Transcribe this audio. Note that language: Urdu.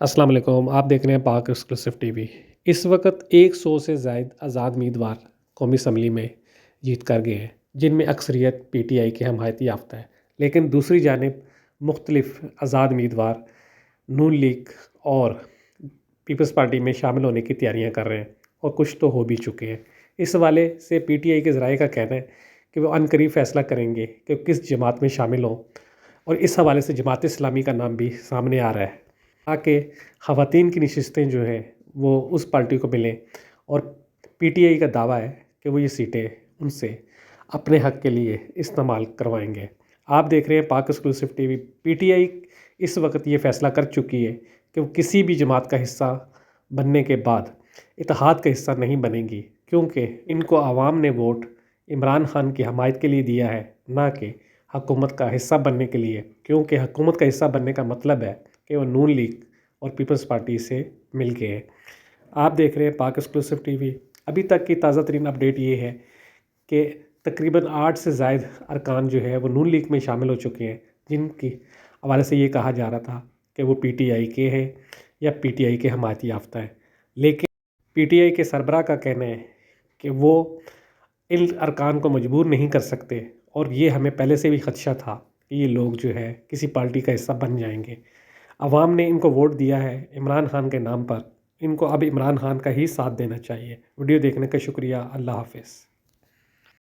السلام علیکم، آپ دیکھ رہے ہیں پاک ایکسکلوسیو ٹی وی۔ اس وقت 100 سے زائد آزاد امیدوار قومی اسمبلی میں جیت کر گئے ہیں، جن میں اکثریت پی ٹی آئی کے حمایت یافتہ ہے، لیکن دوسری جانب مختلف آزاد امیدوار نون لیگ اور پیپلز پارٹی میں شامل ہونے کی تیاریاں کر رہے ہیں، اور کچھ تو ہو بھی چکے ہیں۔ اس حوالے سے پی ٹی آئی کے ذرائع کا کہنا ہے کہ وہ عنقریب فیصلہ کریں گے کہ کس جماعت میں شامل ہوں، اور اس حوالے سے جماعت اسلامی کا نام بھی سامنے آ رہا ہے تاکہ خواتین کی نشستیں جو ہیں وہ اس پارٹی کو ملیں، اور پی ٹی آئی کا دعویٰ ہے کہ وہ یہ سیٹیں ان سے اپنے حق کے لیے استعمال کروائیں گے۔ آپ دیکھ رہے ہیں Pak exclusive T V. P T I اس وقت یہ فیصلہ کر چکی ہے کہ وہ کسی بھی جماعت کا حصہ بننے کے بعد اتحاد کا حصہ نہیں بنے گی، کیونکہ ان کو عوام نے ووٹ عمران خان کی حمایت کے لیے دیا ہے، نہ کہ حکومت کا حصہ بننے کے لیے، کیونکہ حکومت کا حصہ بننے کا مطلب ہے کہ وہ نون لیگ اور پیپلز پارٹی سے مل کے ہیں۔ آپ دیکھ رہے ہیں پاک ایکسکلوسیو ٹی وی۔ ابھی تک کی تازہ ترین اپڈیٹ یہ ہے کہ تقریباً 8 سے زائد ارکان جو ہے وہ نون لیگ میں شامل ہو چکے ہیں، جن کی حوالے سے یہ کہا جا رہا تھا کہ وہ پی ٹی آئی کے ہیں یا پی ٹی آئی کے حمایت یافتہ ہیں، لیکن پی ٹی آئی کے سربراہ کا کہنا ہے کہ وہ ان ارکان کو مجبور نہیں کر سکتے، اور یہ ہمیں پہلے سے بھی خدشہ تھا کہ یہ لوگ جو ہے کسی پارٹی کا حصہ بن جائیں گے۔ عوام نے ان کو ووٹ دیا ہے عمران خان کے نام پر، ان کو اب عمران خان کا ہی ساتھ دینا چاہیے۔ ویڈیو دیکھنے کا شکریہ، اللہ حافظ۔